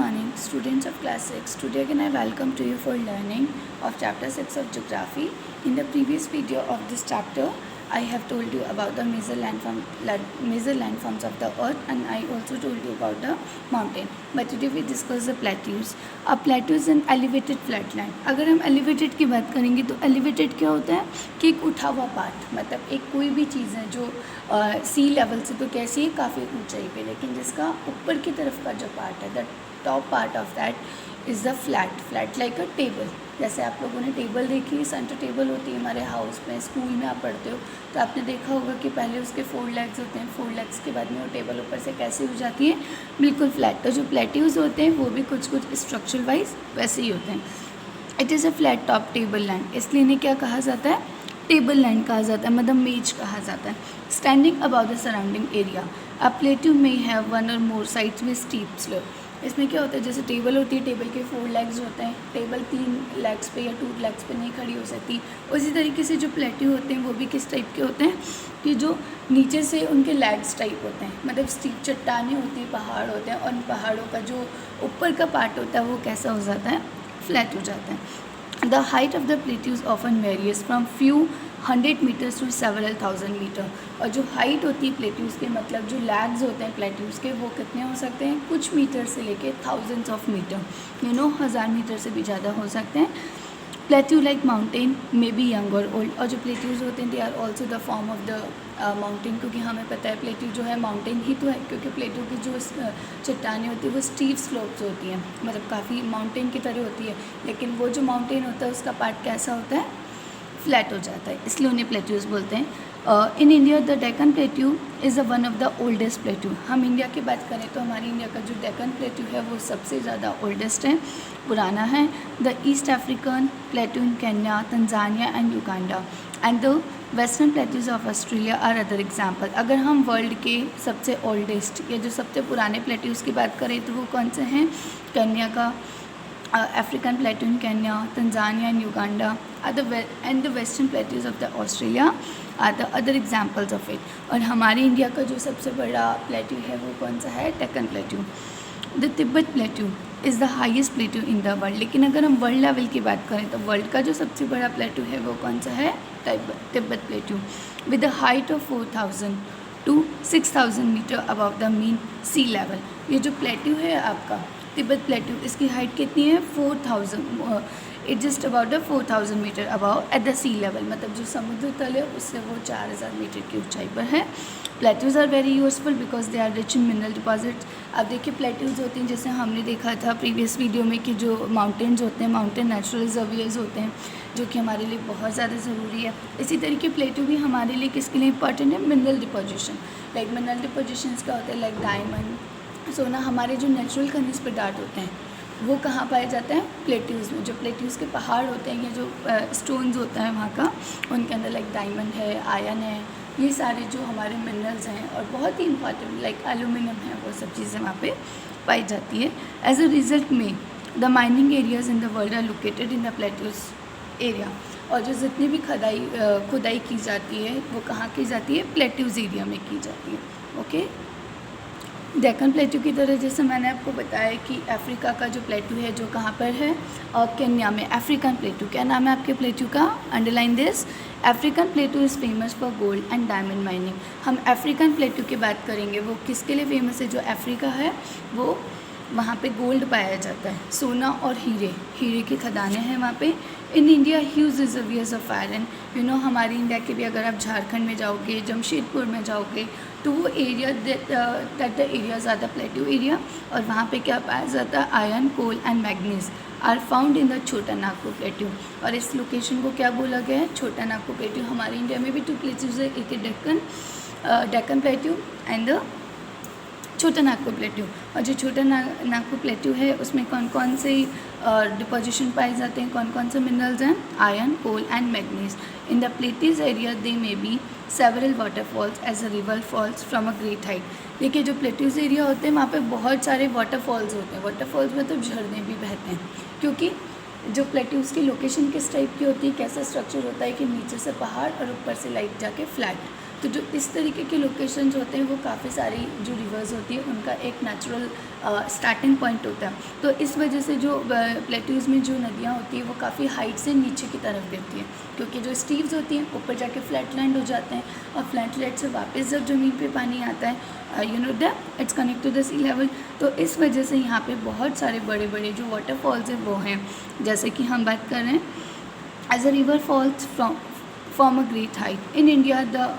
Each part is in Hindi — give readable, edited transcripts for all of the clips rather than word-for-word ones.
morning, students of class 6. Today again I welcome to you for learning of chapter 6 of geography. In the previous video of this chapter, I have told you about the major landforms of the earth, and I also told you about the mountain. But today we discuss the plateaus. A plateau is an elevated flatland. अगर हम elevated की बात करेंगे तो elevated क्या होता है कि एक उठा हुआ पार्ट, मतलब एक कोई भी चीज़ है जो सी लेवल से तो कैसी है काफ़ी ऊंचाई पे, लेकिन जिसका ऊपर की तरफ का जो पार्ट है, the top part of that is the flat like a table. जैसे आप लोगों ने टेबल देखी, सेंटर टेबल होती है हमारे हाउस में, स्कूल में आप पढ़ते हो तो आपने देखा होगा कि पहले उसके 4 लेग्स होते हैं. 4 लेग्स के बाद में वो टेबल ऊपर से कैसे हो जाती है, बिल्कुल फ्लैट. तो जो प्लेट्यूज होते हैं वो भी कुछ स्ट्रक्चरल वाइज वैसे ही होते हैं. It is a flat top table land, इसलिए इन्हें क्या कहा जाता है, टेबल लैंड कहा जाता है, मतलब मेज कहा जाता है. Standing about the surrounding area, a plateau may have 1 और मोर साइड्स विद स्टीप स्लोप. इसमें क्या होता है, जैसे टेबल होती है, टेबल के 4 लेग्स होते हैं, टेबल 3 लेग्स पे या 2 लेग्स पे नहीं खड़ी हो सकती. उसी तरीके से जो प्लेट्यू होते हैं वो भी किस टाइप के होते हैं कि जो नीचे से उनके लेग्स टाइप होते हैं, मतलब स्टीप चट्टानें होती हैं, पहाड़ होते हैं, और उन पहाड़ों का जो ऊपर का पार्ट होता है वो कैसा हो जाता है, फ्लैट हो जाता है. The height of the plateaus often varies from few 100 meters to several thousand meter. और जो हाइट होती है प्लेट्यूज़ के, मतलब जो लैग्स होते हैं प्लेट्यूज़ के, वो कितने हो सकते हैं, कुछ मीटर से लेके थाउजेंड्स ऑफ मीटर, 1000 मीटर से भी ज़्यादा हो सकते हैं. Plateau like mountain may be young और ओल्ड. और जो प्लेट्यूज़ होते हैं they are also the form of the mountain, क्योंकि हमें पता है प्लेट्यू जो है माउंटेन ही तो है, क्योंकि प्लेट्यू की जो चट्टानें होती है वो स्टीप स्लोप्स होती हैं, मतलब काफ़ी माउंटेन की तरह होती है, लेकिन वो जो माउंटेन होता है उसका पार्ट कैसा होता है, फ्लैट हो जाता है, इसलिए उन्हें प्लेट्यूज बोलते हैं. इन India the Deccan plateau is one of the oldest plateau. हम इंडिया की बात करें तो हमारी इंडिया का जो डेक्कन प्लेट्यू है वो सबसे ज़्यादा ओल्डेस्ट है, पुराना है. The east African plateau in Kenya, Tanzania and Uganda, and the western plateaus of Australia are other example. अगर हम वर्ल्ड के सबसे ओल्डेस्ट या जो सबसे पुराने प्लेट्यूज़ की बात करें तो वो कौन से हैं, केन्या का African plateau in Kenya, Tanzania and Uganda and the western plateaus of the Australia are the other examples of it. और हमारे इंडिया का जो सबसे बड़ा प्लेट्यू है वो कौन सा है, Deccan plateau. The Tibet plateau is the highest plateau in the world. लेकिन अगर हम वर्ल्ड लेवल की बात करें तो वर्ल्ड का जो सबसे बड़ा प्लेट्यू है वो कौन सा है, Tibet plateau, with the height of 4000 to 6000 meter above the mean sea level. ये जो प्लेट्यू है आपका तिब्बत प्लेट्यू, इसकी हाइट कितनी है, 4000, it just about the 4000 meter above at the sea level, मतलब जो समुद्र तल है उससे वो 4000 मीटर की ऊंचाई पर है. Plateaus are very useful because they are rich in mineral deposits. अब देखिए प्लेट्यूज होती हैं, जैसे हमने देखा था प्रीवियस वीडियो में कि जो माउंटेन्स होते हैं, माउंटेन नेचुरल रिजर्वियर्स होते हैं जो कि हमारे लिए बहुत ज़्यादा ज़रूरी है. इसी तरीके प्लेट्यू भी हमारे लिए किसके लिए इंपॉर्टेंट है, mineral deposition. Like mineral depositions क्या होते हैं, लाइक डायमंड, सोना, हमारे जो नेचुरल खनिज पदार्थ होते हैं वो कहाँ पाए जाते हैं, प्लेट्यूज़ में. जो प्लेट्यूज़ के पहाड़ होते हैं या जो स्टोन्स होता है वहाँ का, उनके अंदर लाइक डायमंड है, आयरन है, ये सारे जो हमारे मिनरल्स हैं और बहुत ही इंपॉर्टेंट लाइक एल्यूमिनियम है, वो सब चीज़ें वहाँ पे पाई जाती है. एज अ रिजल्ट में the mining areas in the world are located in the plateaus area. और जो जितनी भी खुदाई की जाती है वो कहाँ की जाती है, प्लेट्यूज़ एरिया में की जाती है. ओके, डेक्कन प्लेट्यू की तरह जैसे मैंने आपको बताया कि अफ्रीका का जो प्लेट्यू है जो कहाँ पर है, केन्या में. अफ्रीकन प्लेट्यू, क्या नाम है आपके प्लेट्यू का, underline this. African plateau is famous for gold and diamond mining. हम अफ्रीकन प्लेट्यू की बात करेंगे, वो किसके लिए फेमस है, जो अफ्रीका है वो वहाँ पे गोल्ड पाया जाता है, सोना और हीरे की खदानें हैं वहाँ पे. In India huge reservoirs of iron. हमारी इंडिया के भी अगर आप झारखंड में जाओगे, जमशेदपुर में जाओगे तो वो area that the areas are the plateau area, और वहाँ पे क्या पाया जाता है, iron, coal and manganese are found in the Chota Nagpur plateau. और इस लोकेशन को क्या बोला गया है, छोटा नागपुर प्लेट्यू. हमारे इंडिया में भी 2 प्लेसेस है, एक है Deccan plateau and the Chota Nagpur plateau. और जो छोटा नागपुर प्लेट्यू है उसमें कौन कौन से डिपोजिशन पाए जाते हैं, कौन कौन से मिनरल्स हैं, iron, coal and manganese. In the plateaus area they may be several waterfalls as a river falls from a great height. देखिए जो प्लेट्यूज एरिया होते हैं वहाँ पे बहुत सारे वाटरफॉल्स होते हैं. वाटरफॉल्स मतलब झरने भी बहते हैं, क्योंकि जो प्लेट्यूज की लोकेशन किस टाइप की होती है, कैसा स्ट्रक्चर होता है कि नीचे से पहाड़ और ऊपर से लाइट जाके फ्लैट, तो जो इस तरीके के लोकेशंस होते हैं वो काफ़ी सारी जो रिवर्स होती है उनका एक नेचुरल स्टार्टिंग पॉइंट होता है। तो इस वजह से जो प्लेट्यूज़ में जो नदियाँ होती हैं वो काफ़ी हाइट से नीचे की तरफ गिरती हैं, क्योंकि जो स्टीव्स होती हैं ऊपर जाके फ्लैट लैंड हो जाते हैं, और फ्लैट लैंड से वापस जब ज़मीन पे पानी आता है you know that it's connect to the sea level. तो इस वजह से यहाँ पे बहुत सारे बड़े बड़े जो वाटरफॉल्स हैं वो हैं। जैसे कि हम बात कर रहे हैं, as a river falls from a great height in India, the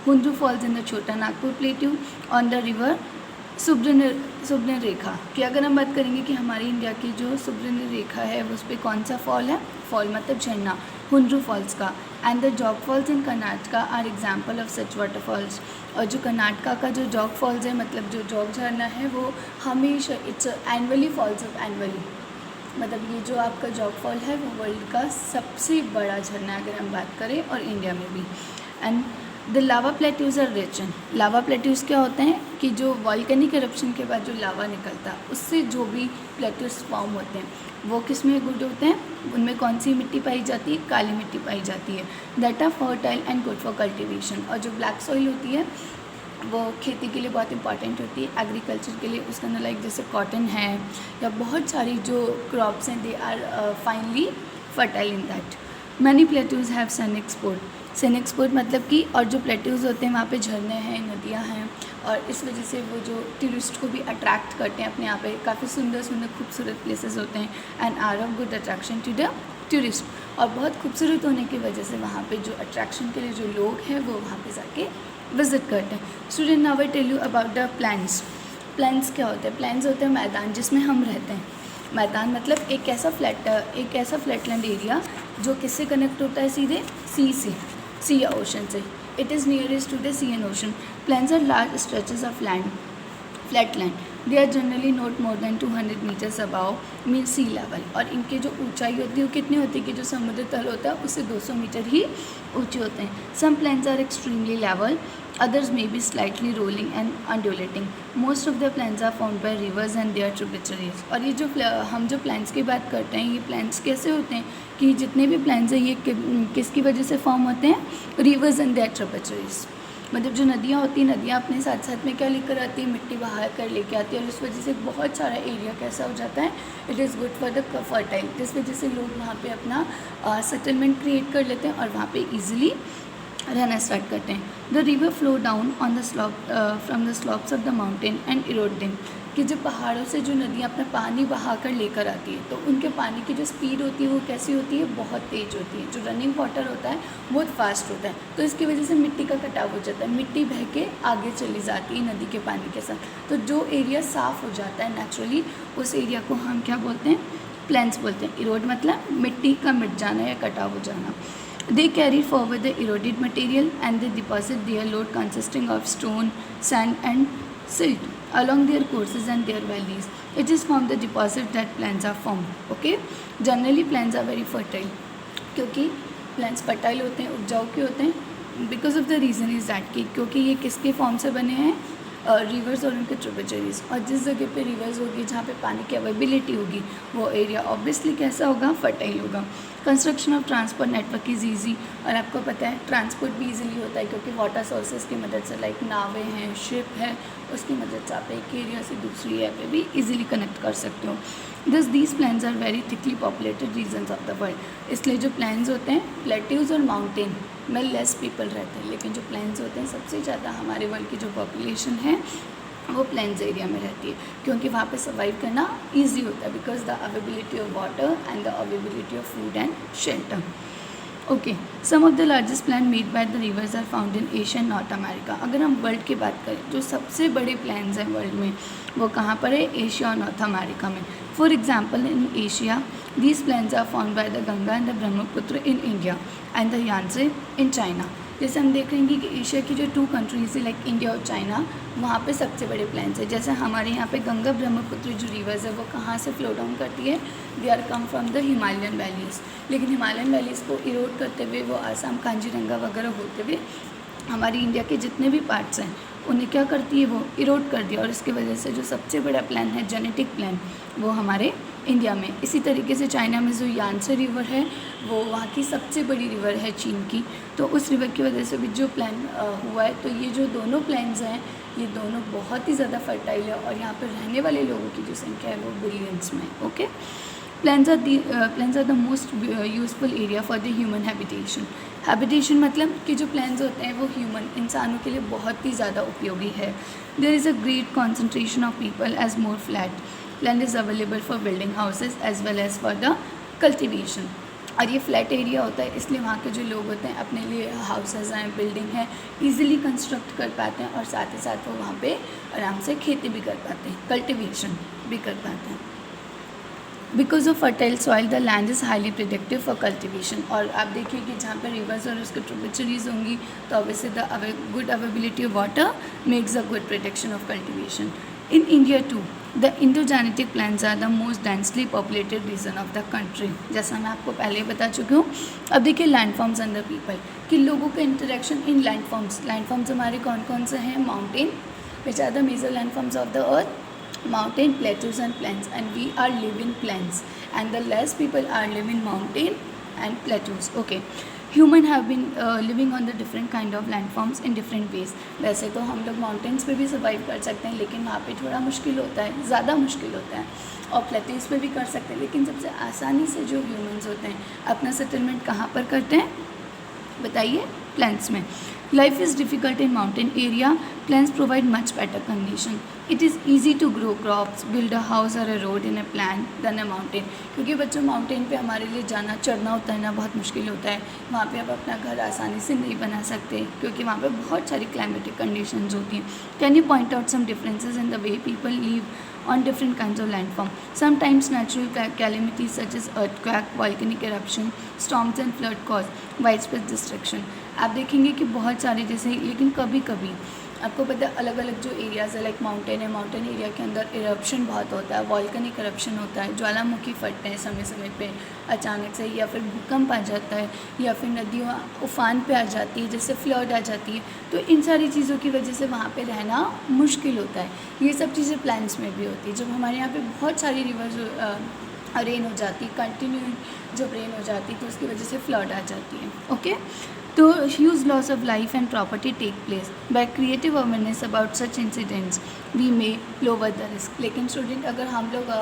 Hundru Falls in the Chota Nagpur plateau on the river Subarnarekha. कि अगर हम बात करेंगे कि हमारी इंडिया की जो सुब्रन रेखा है उस पर कौन सा फॉल है, फॉल मतलब झरना, हुंड्रू फॉल्स का। And the Jog falls in Karnataka are example of such waterfalls. और जो कर्नाटका का जो जॉग फॉल्स है, मतलब जो जॉग झरना है, वो हमेशा its annually falls of annually, मतलब ये जो आपका जॉग फॉल है वो वर्ल्ड का सबसे बड़ा झरना है अगर हम बात करें, और इंडिया में भी। And the lava plateaus are rich in. Lava plateaus क्या होते हैं कि जो वॉल्केनिक एरप्शन के बाद जो लावा निकलता है उससे जो भी प्लेट्यूज़ फॉर्म होते हैं वो किस में गुड होते हैं, उनमें कौन सी मिट्टी पाई जाती है, काली मिट्टी पाई जाती है, that are fertile and good for cultivation. और जो ब्लैक सॉइल होती है वो खेती के लिए बहुत इंपॉर्टेंट होती है, एग्रीकल्चर के लिए। उसके अंदर लाइक जैसे कॉटन है या बहुत सारी जो क्रॉप्स हैं, they are finally fertile in that. Many plateaus have scenic spot. Scenic spot मतलब कि, और जो प्लेट्यूज़ होते हैं वहाँ पे झरने हैं, नदियाँ हैं, और इस वजह से वो जो टूरिस्ट को भी अट्रैक्ट करते हैं अपने यहाँ पे। काफ़ी सुंदर सुंदर खूबसूरत प्लेसेस होते हैं and are of good attraction to the tourist. और बहुत खूबसूरत होने की वजह से वहाँ पे जो अट्रैक्शन के लिए जो लोग हैं वो वहाँ पे जाके विज़िट करते हैं। Student, now I tell you about the plains. Plains क्या होते हैं? प्लैन्स होते हैं मैदान जिसमें हम रहते हैं। मैदान मतलब एक ऐसा फ्लैटलैंड एरिया जो किससे कनेक्ट होता है, सीधे सी या ओशन से। It is nearest to the sea and ocean. Plains are large stretches of land, flat land. They are generally not more than 200 meters above mean sea level. और इनकी जो ऊंचाई होती है वो कितनी होती है कि जो समुद्र तल होता है उससे 200 मीटर ही ऊंचे होते हैं। Some plains are extremely level, others may be slightly rolling and undulating. Most of the plains are formed by rivers and their tributaries. और ये जो हम जो plains की बात करते हैं, ये plains कैसे होते हैं कि जितने भी plains हैं ये किसकी वजह से फॉर्म होते हैं? rivers and their tributaries। मतलब जो नदियाँ होती हैं, नदियाँ अपने साथ साथ में क्या लेकर आती है? मिट्टी बहा कर लेके आती है, और इस वजह से बहुत सारा एरिया कैसा हो जाता है? It is good for the fertile, जिस वजह से लोग वहाँ पे अपना सेटलमेंट क्रिएट कर लेते हैं और वहाँ पे ईजिली रहना स्टार्ट करते हैं। The river flow down on the slope from the slopes of the mountain and Erode them. कि जो पहाड़ों से जो नदियाँ अपना पानी बहा कर लेकर आती है तो उनके पानी की जो स्पीड होती है वो कैसी होती है? बहुत तेज़ होती है। जो रनिंग वाटर होता है बहुत फास्ट होता है, तो इसकी वजह से मिट्टी का कटाव हो जाता है, मिट्टी बह के आगे चली जाती है नदी के पानी के साथ। तो जो एरिया साफ़ हो जाता है नेचुरली, उस एरिया को हम क्या बोलते हैं? प्लेन्स बोलते हैं। इरोड मतलब मिट्टी का मिट जाना या कटाव हो जाना। They carry forward the eroded material and they deposit their load consisting of stone, sand and silt along their courses and their valleys. It is from the deposit that plains are formed. Okay? Generally plains are very fertile. क्योंकि plains fertile होते हैं, उपजाऊ क्यों होते हैं? Because of the reason is that कि क्योंकि ये किसके फॉर्म से बने हैं? रिवर्स और उनके ट्रिब्यूटरीज। और जिस जगह पे रिवर्स होगी, जहाँ पे पानी की अवेलेबिलिटी होगी, वो एरिया ऑब्वियसली कैसा होगा? फर्टाइल होगा। Construction of transport network is easy. और आपको पता है ट्रांसपोर्ट भी ईजिली होता है क्योंकि वाटर सोर्सेज की मदद से, लाइक नावें हैं, शिप है, उसकी मदद से आप एक एरिया से दूसरी एरिया पे भी ईजिली कनेक्ट कर सकते हो। These plains are very thickly populated regions of the world. इसलिए जो प्लेन्स होते हैं, प्लेट्यूज और माउंटेन में लेस पीपल रहते हैं, लेकिन जो प्लेन्स होते हैं सबसे ज़्यादा हमारे वर्ल्ड की जो पॉपुलेशन है वो प्लेन्स एरिया में रहती है, क्योंकि वहाँ पे सर्वाइव करना ईजी होता है because the availability of water and the availability of food and shelter. Okay, some of the largest plan made by the rivers are found in Asia and North America. अगर हम वर्ल्ड की बात करें, जो सबसे बड़े प्लान्स हैं वर्ल्ड में वो कहाँ पर है? एशिया और नॉर्थ अमेरिका में। For example, in Asia these plains are found by the Ganga and the Brahmaputra in India and the Yangtze in China. जैसे हम देख रहेंगे कि एशिया की जो 2 कंट्रीज़ है, लाइक इंडिया और चाइना, वहाँ पे सबसे बड़े प्लेन्स है। जैसे हमारे यहाँ पे गंगा ब्रह्मपुत्र जो रिवर्स है वो कहाँ से फ्लो डाउन करती है? They are come from the Himalayan valleys. लेकिन हिमालयन वैलीज़ को इरोड करते हुए वो आसाम, कांजीरंगा वगैरह होते हुए हमारी इंडिया के जितने भी पार्ट्स हैं उन्हें क्या करती है? वो इरोड कर दिया। और इसकी वजह से जो सबसे बड़ा प्लान है जेनेटिक प्लान, वो हमारे इंडिया में। इसी तरीके से चाइना में जो यांसे रिवर है वो वहाँ की सबसे बड़ी रिवर है चीन की, तो उस रिवर की वजह से भी जो प्लान हुआ है, तो ये जो दोनों प्लान्स हैं ये दोनों बहुत ही ज़्यादा फर्टाइल है और यहाँ पर रहने वाले लोगों की जो संख्या है वो बिलियंस में। Okay, plans are the most useful area for the human habitation. Habitation मतलब कि जो प्लान्स होते हैं वो ह्यूमन इंसानों के लिए बहुत ही ज़्यादा उपयोगी है। There is a great concentration of people as more flat land is available for building houses as well as for the cultivation. और ये फ्लैट एरिया होता है इसलिए वहाँ के जो लोग होते हैं अपने लिए हाउसेज हैं, बिल्डिंग है, ईजिली कंस्ट्रक्ट कर पाते हैं और साथ ही साथ वो वहाँ पे आराम से खेती भी कर पाते हैं, कल्टिवेशन भी कर पाते हैं। Because of fertile soil the land is highly predictive for cultivation. और आप देखिए कि जहाँ पर रिवर्स और उसके ट्रिब्यूटरीज होंगी तो obviously the good availability of water makes a good protection of cultivation. In India to the Indo-Gangetic plans are the most densely populated region of the country. जैसा मैं आपको पहले बता चुकी हूँ। अब देखिए लैंडफॉर्म्स अंडर पीपल कि लोगों का इंटरेक्शन इन लैंडफॉर्म्स। लैंडफॉर्म्स हमारे कौन कौन से हैं? Mountain which are the major landforms of the earth, mountain, plateaus and plains, and we are live in plains and the less people are live in mountain and plateaus. Okay, human have been living on the different kind of landforms in different ways. वैसे तो हम लोग माउंटेन्स पे भी सर्वाइव कर सकते हैं लेकिन वहाँ पे थोड़ा मुश्किल होता है, ज़्यादा मुश्किल होता है, और प्लेट्यूज पे भी कर सकते हैं। लेकिन सबसे आसानी से जो ह्यूमंस होते हैं अपना सेटलमेंट कहाँ पर करते हैं बताइए? प्लेन्स में। Life is difficult in mountain area. Plains provide much better condition. It is easy to grow crops, build a house or a road in a plain than a mountain. क्योंकि बच्चों माउंटेन पे हमारे लिए जाना चढ़ना होता है ना, बहुत मुश्किल होता है। वहाँ पे आप अपना घर आसानी से नहीं बना सकते क्योंकि वहाँ पे बहुत सारी क्लाइमेटिक कंडीशंस होती हैं। Can you point out some differences in the way people live on different kinds of landform? Sometimes natural calamities such as earthquake, volcanic eruption, storms and flood cause widespread destruction. आप देखेंगे कि बहुत सारे जैसे, लेकिन कभी कभी आपको पता है अलग अलग जो एरियाज़ है लाइक माउंटेन है, माउंटेन एरिया के अंदर इरप्शन बहुत होता है, वॉल्केनिक इरप्शन होता है, ज्वालामुखी फटते हैं समय समय पे अचानक से, या फिर भूकंप आ जाता है, या फिर नदियों उफान पे आ जाती है, जैसे फ्लड आ जाती है। तो इन सारी चीज़ों की वजह से वहाँ पे रहना मुश्किल होता है। ये सब चीज़ें प्लान्स में भी होती है। जब हमारे यहाँ पे बहुत सारी रिवर्स रेन हो जाती, कंटिन्यू जब रेन हो जाती तो उसकी वजह से फ्लड आ जाती है। ओके, तो huge loss of life and property take place by creative awareness about such incidents we may lower the risk. लेकिन स्टूडेंट अगर हम लोग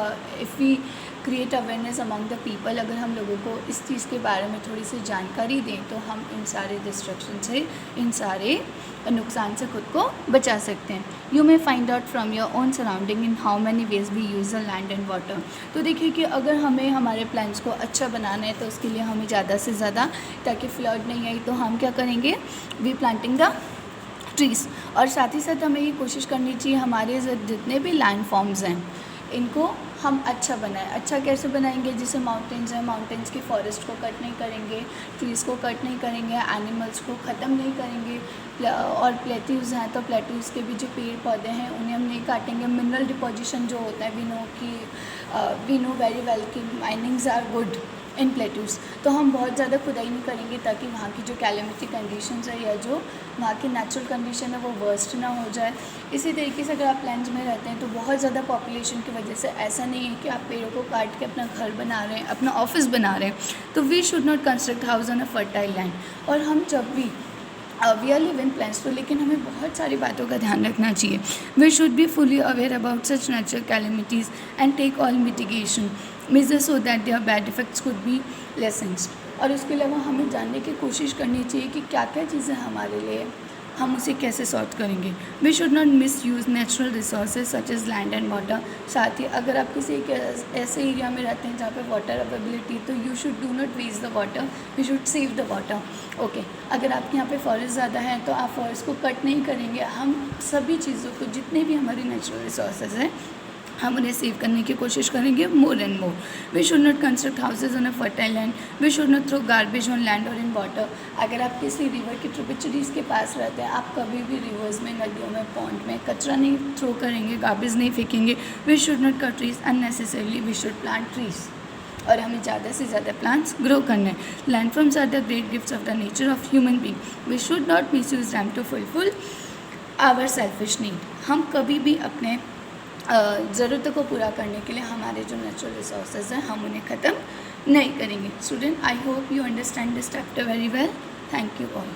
if we create awareness among the people, अगर हम लोगों को इस चीज़ के बारे में थोड़ी सी जानकारी दें तो हम इन सारे डिस्ट्रक्शन से, इन सारे नुकसान से खुद को बचा सकते हैं। You may find out from your own surrounding in how many ways we use the land and water. तो देखिए कि अगर हमें हमारे प्लान्स को अच्छा बनाना है तो उसके लिए हमें ज़्यादा से ज़्यादा, ताकि फ्लड नहीं आई तो हम क्या करेंगे? We planting the trees. और साथ ही साथ हमें ये कोशिश करनी चाहिए हमारे जितने भी लैंड फॉर्म्स हैं इनको हम अच्छा बनाएं। अच्छा कैसे बनाएंगे? जैसे माउंटेन्स हैं, माउंटेन्स की फॉरेस्ट को कट नहीं करेंगे, ट्रीज़ को कट नहीं करेंगे, एनिमल्स को ख़त्म नहीं करेंगे, और प्लेट्यूज़ हैं तो प्लेट्यूज़ के भी जो पेड़ पौधे हैं उन्हें हम नहीं काटेंगे। मिनरल डिपोजिशन जो होता है, वी नो वेरी वेल कि minings are good in plateaus, तो हम बहुत ज़्यादा खुदाई नहीं करेंगे ताकि वहाँ की जो कैलेमिटी कंडीशंस है या जो वहाँ की नेचुरल कंडीशन है वो वर्स्ट ना हो जाए। इसी तरीके से अगर आप प्लेन्स में रहते हैं तो बहुत ज़्यादा पॉपुलेशन की वजह से ऐसा नहीं है कि आप पेड़ों को काट के अपना घर बना रहे हैं, अपना ऑफिस बना रहे हैं। तो we should not construct house on a fertile land. और हम जब भी we are live in plans तो, लेकिन हमें बहुत सारी बातों का ध्यान रखना चाहिए। We should be fully aware about such natural calamities and take all mitigation measures so that their bad effects could be lessened. और उसके अलावा हमें जानने की कोशिश करनी चाहिए कि क्या क्या चीज़ें हमारे लिए, हम उसे कैसे सॉर्ट करेंगे। We should not misuse natural resources such as land and water. साथ ही अगर आप किसी एक ऐसे एरिया में रहते हैं जहाँ पे वाटर अवेबिलिटी, तो you should do not waste the water, we should save the water. Okay, अगर आपके यहाँ पे फॉरेस्ट ज़्यादा है तो आप फॉरेस्ट को कट नहीं करेंगे। हम सभी चीज़ों को, जितने भी हमारी नेचुरल रिसोर्सेज हैं, हम उन्हें सेव करने की कोशिश करेंगे more and more. We should not construct houses on a fertile land. We should not throw garbage on land और इन वाटर। अगर आप किसी रिवर की ट्रिब्यूटरीज के पास रहते हैं, आप कभी भी रिवर्स में, नदियों में, पॉन्ड में कचरा नहीं थ्रो करेंगे, गार्बेज नहीं फेंकेंगे। We should not cut trees unnecessarily, we should plant trees. और हमें ज़्यादा से ज़्यादा प्लांट्स ग्रो करने हैं। Landforms are the great gifts of the nature of human being. We should not misuse them to fulfil our selfish need. हम कभी भी अपने ज़रूरतों को पूरा करने के लिए हमारे जो नेचुरल रिसोर्सेज हैं हम उन्हें ख़त्म नहीं करेंगे। Student, I hope you understand this chapter very well. Thank you all.